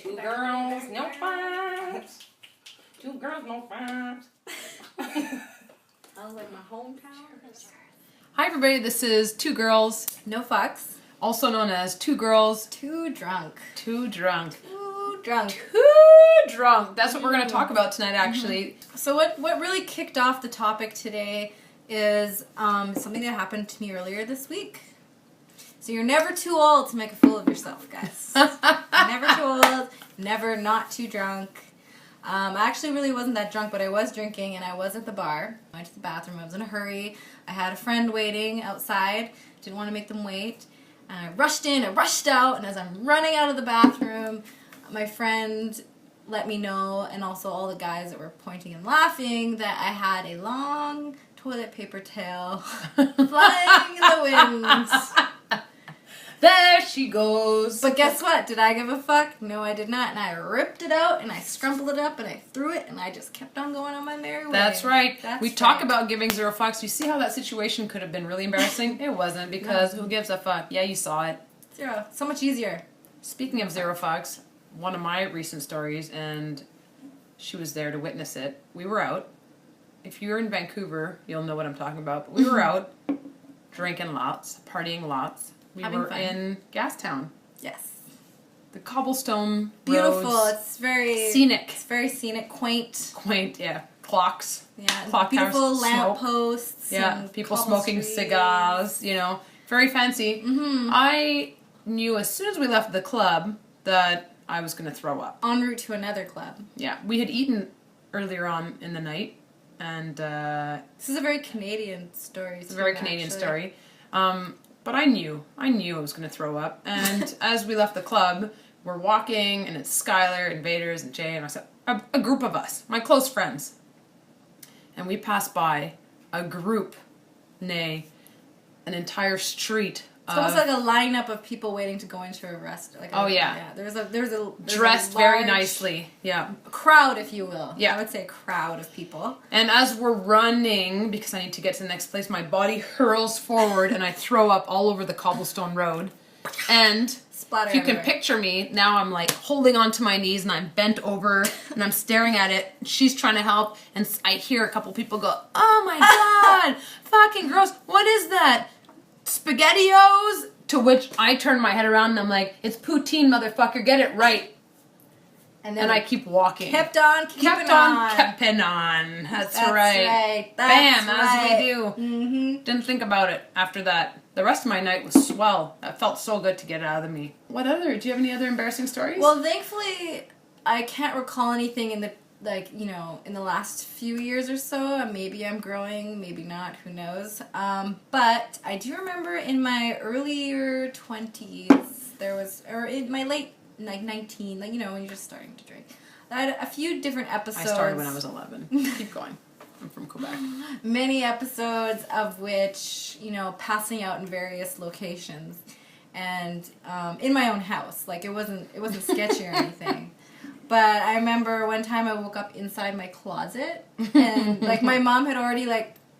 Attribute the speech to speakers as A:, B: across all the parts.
A: Two girls, no fights. Two girls, no fights.
B: Sounds like my hometown.
A: Hi everybody, this is Two Girls,
B: No fucks.
A: also known as Two Girls,
B: Too drunk.
A: Too Drunk.
B: Too drunk.
A: Too drunk. That's what we're going to talk about tonight, actually.
B: So what really kicked off the topic today is something that happened to me earlier this week. So you're never too old to make a fool of yourself, guys. Never too old, never not too drunk. I actually really wasn't that drunk, but I was drinking and I was at the bar. I went to the bathroom. I was in a hurry. I had a friend waiting outside. Didn't want to make them wait. And I rushed in, I rushed out, and as I'm running out of the bathroom, my friend let me know, and also all the guys that were pointing and laughing, that I had a long toilet paper tail flying in the wind.
A: There she goes.
B: But guess what? Did I give a fuck? No, I did not. And I ripped it out, and I scrumpled it up, and I threw it, and I just kept on going on my merry way.
A: That's right. We
B: right.
A: talk about giving zero fucks. You see how that situation could have been really embarrassing? It wasn't, because who gives a fuck? Yeah, you saw it.
B: Zero. So much easier.
A: Speaking of zero fucks, one of my recent stories, and she was there to witness it. We were out. If you're in Vancouver, you'll know what I'm talking about. But we were out drinking lots, partying lots. We
B: Having
A: were
B: fun.
A: in Gastown.
B: Yes.
A: The cobblestone
B: Beautiful.
A: roads.
B: It's very
A: Scenic.
B: It's very scenic, quaint.
A: Quaint, yeah. Clocks.
B: Yeah.
A: Clock
B: Beautiful
A: towers,
B: lamp
A: smoke.
B: posts.
A: Yeah,
B: and
A: people
B: cobble
A: smoking
B: streets.
A: cigars, you know. Very fancy.
B: Mm-hmm.
A: I knew as soon as we left the club that I was going to throw up.
B: En route to another club.
A: Yeah, we had eaten earlier on in the night, and
B: This is a very Canadian story.
A: it's a very Canadian story. But I knew I was going to throw up. And as we left the club, we're walking, and it's Skylar and Vaders and Jay and myself, a group of us, my close friends. And we passed by a group, nay, an entire street.
B: It's almost like a lineup of people waiting to go into a restaurant. Like
A: Oh, yeah.
B: There's
A: dressed
B: a
A: very
B: large
A: nicely. Yeah.
B: crowd, if you will.
A: Yeah.
B: I would say a crowd of people.
A: And as we're running, because I need to get to the next place, my body hurls forward and I throw up all over the cobblestone road. And
B: Splatter
A: if you can
B: everywhere.
A: picture me, now I'm like holding onto my knees and I'm bent over and I'm staring at it. She's trying to help and I hear a couple people go, "Oh my God, fucking gross. What is that? SpaghettiOs?" To which I turn my head around and I'm like, "It's poutine, motherfucker. Get it right."
B: And then
A: And I keep walking.
B: kept on.
A: Kept on. That's right. Bam, as we do.
B: Mm-hmm.
A: Didn't think about it after that. The rest of my night was swell. That felt so good to get it out of me. Do you have any other embarrassing stories?
B: Well, thankfully, I can't recall anything in the in the last few years or so. Maybe I'm growing, maybe not. Who knows? But I do remember in my earlier 20s, or in my late 19, when you're just starting to drink. I had a few different episodes.
A: I started when I was 11. Keep going. I'm from Quebec.
B: Many episodes of which, passing out in various locations, and in my own house. Like it wasn't sketchy or anything. But I remember one time I woke up inside my closet, and my mom had already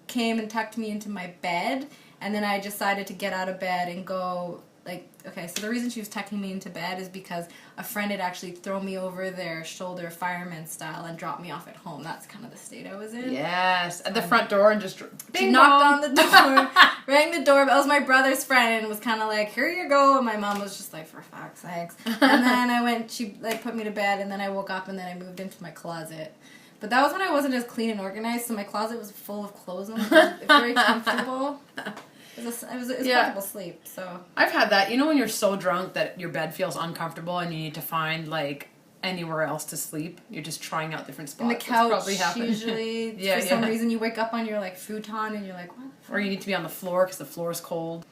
B: came and tucked me into my bed, and then I decided to get out of bed and go. Okay, so the reason she was tucking me into bed is because a friend had actually thrown me over their shoulder fireman style and dropped me off at home. That's kind of the state I was in.
A: Yes, at the front door and just
B: She knocked on the door, rang the doorbell. It was my brother's friend and was kind of like, "Here you go." And my mom was just like, "For fuck's sakes." And then she put me to bed, and then I woke up and then I moved into my closet. But that was when I wasn't as clean and organized, so my closet was full of clothes and it was very comfortable. It was comfortable sleep, so.
A: I've had that. You know when you're so drunk that your bed feels uncomfortable and you need to find, anywhere else to sleep? You're just trying out different spots.
B: And the couch,
A: probably happened.
B: usually, for some reason, you wake up on your, futon and you're like, what?
A: Or you need to be on the floor because the floor is cold.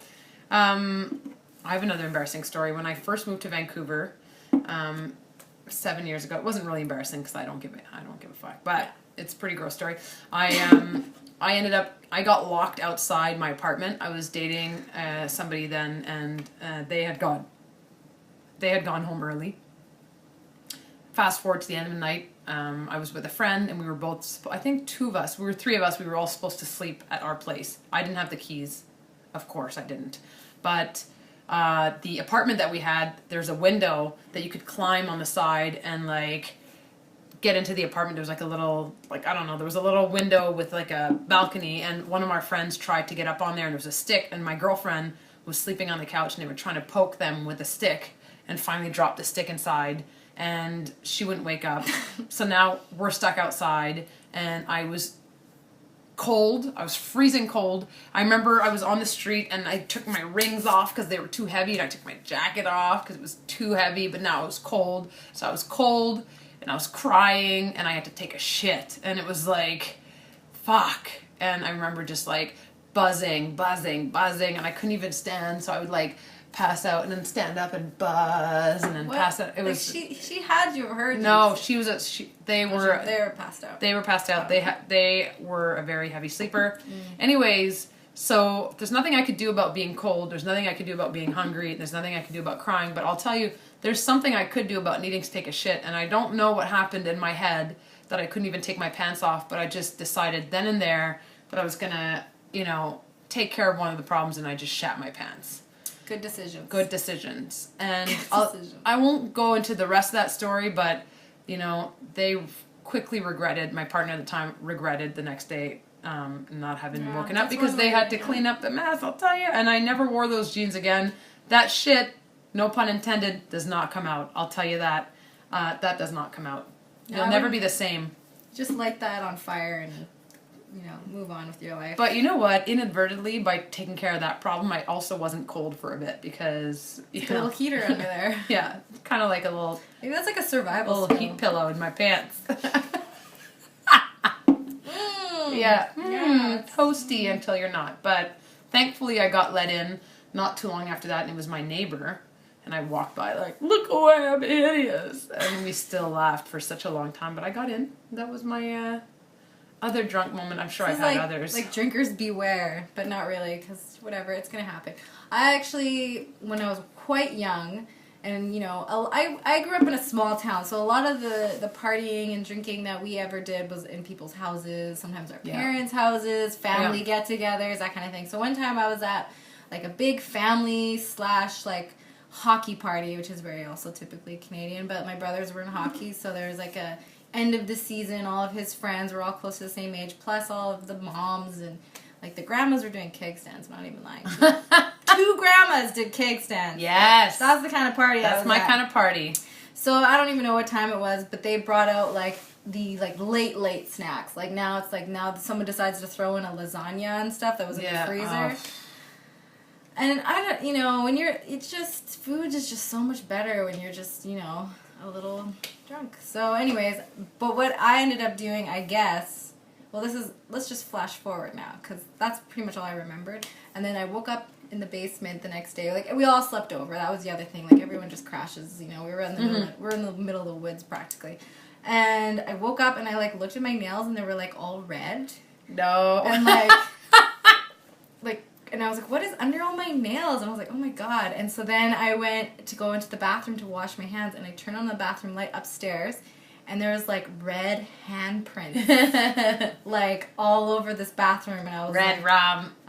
A: I have another embarrassing story. When I first moved to Vancouver, 7 years ago, it wasn't really embarrassing because I don't give a fuck, but it's a pretty gross story. I got locked outside my apartment. I was dating somebody then, and they had gone home early. Fast forward to the end of the night, I was with a friend, and we were both, I think three of us, we were all supposed to sleep at our place. I didn't have the keys. Of course I didn't. But the apartment that we had, there's a window that you could climb on the side and like get into the apartment. There was like a little, like, I don't know, there was a little window with like a balcony, and one of our friends tried to get up on there, and there was a stick, and my girlfriend was sleeping on the couch, and they were trying to poke them with a stick, and finally dropped the stick inside, and she wouldn't wake up. So now we're stuck outside, and I was cold. I was freezing cold. I remember I was on the street and I took my rings off because they were too heavy, and I took my jacket off because it was too heavy, but now it was cold. So I was cold and I was crying and I had to take a shit, and it was like, fuck. And I remember just like buzzing, and I couldn't even stand, so I would like pass out and then stand up and buzz and then pass out. It was
B: she had you heard.
A: No, they were
B: passed out.
A: They were passed out. They were a very heavy sleeper. Anyways, so there's nothing I could do about being cold. There's nothing I could do about being hungry. There's nothing I could do about crying. But I'll tell you, there's something I could do about needing to take a shit. And I don't know what happened in my head that I couldn't even take my pants off. But I just decided then and there that I was gonna, take care of one of the problems, and I just shat my pants.
B: Good decisions.
A: Good decisions. And I won't go into the rest of that story, but, they quickly regretted, my partner at the time regretted the next day not having woken up because they had to clean up the mess, I'll tell you. And I never wore those jeans again. That shit, no pun intended, does not come out. I'll tell you that. That does not come out. You'll never be the same.
B: Just light that on fire and move on with your life.
A: But you know what? Inadvertently, by taking care of that problem, I also wasn't cold for a bit because
B: a little heater under there.
A: Yeah, kind of like a little.
B: Maybe that's like a survival
A: heat pillow in my pants.
B: Yeah,
A: toasty until you're not. But thankfully, I got let in not too long after that, and it was my neighbor. And I walked by like, look away, I'm hideous. And we still laughed for such a long time, but I got in. That was my other drunk moment. I'm sure I've had others. Like
B: drinkers beware, but not really, because whatever, it's going to happen. I actually, when I was quite young, and I grew up in a small town, so a lot of the partying and drinking that we ever did was in people's houses, sometimes our parents' houses, family get-togethers, that kind of thing. So one time I was at like a big family / like hockey party, which is very also typically Canadian, but my brothers were in hockey, so there was like a end of the season, all of his friends were all close to the same age, plus all of the moms and like the grandmas were doing keg stands. I'm not even lying. 2 grandmas did keg stands.
A: Yes,
B: that's the kind of party.
A: That's my kind of party.
B: So I don't even know what time it was, but they brought out like the late snacks. Like now someone decides to throw in a lasagna and stuff that was in the freezer. And I don't, when food is just so much better when you're just, a little drunk. So anyways, but what I ended up doing, I guess, let's just flash forward now, because that's pretty much all I remembered. And then I woke up in the basement the next day. Like, we all slept over. That was the other thing. Like, everyone just crashes, we were in the middle of the woods practically. And I woke up and I looked at my nails and they were all red.
A: No.
B: And and I was like, what is under all my nails? And I was like, oh my God. And so then I went to go into the bathroom to wash my hands, and I turned on the bathroom light upstairs, and there was red handprints all over this bathroom. And I was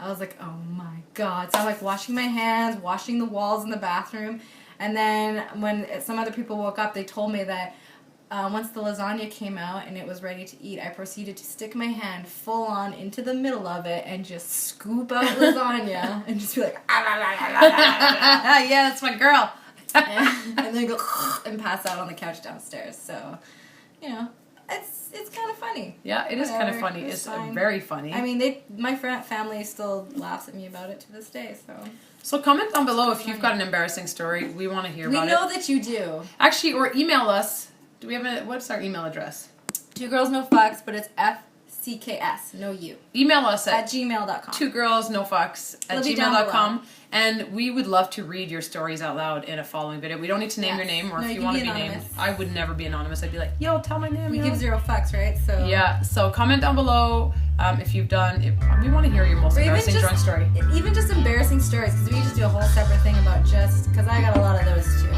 B: I was like, oh my God. So I'm washing my hands, washing the walls in the bathroom. And then when some other people woke up, they told me that once the lasagna came out and it was ready to eat, I proceeded to stick my hand full on into the middle of it and just scoop out lasagna and just be like,
A: yeah, that's my girl.
B: and then go and pass out on the couch downstairs. So, it's kind of funny.
A: Yeah, it is kind of funny. It's very funny.
B: I mean, my family still laughs at me about it to this day.
A: So comment down below if you've got an embarrassing story. We want to hear about it.
B: We know that you do.
A: Actually, or email us. Do we have what's our email address?
B: 2 girls no fucks, but it's FCKS, no U.
A: Email us at
B: gmail.com.
A: 2girlsnofucks@gmail.com. And we would love to read your stories out loud in a following video. We don't need to name your name, or if you want to be named. I would never be anonymous. I'd be like, yo, tell my name.
B: We give 0 fucks, right? So
A: yeah, so comment down below if you've done it. We want to hear your most embarrassing drunk story.
B: Even just embarrassing stories, because we just do a whole separate thing about because I got a lot of those too.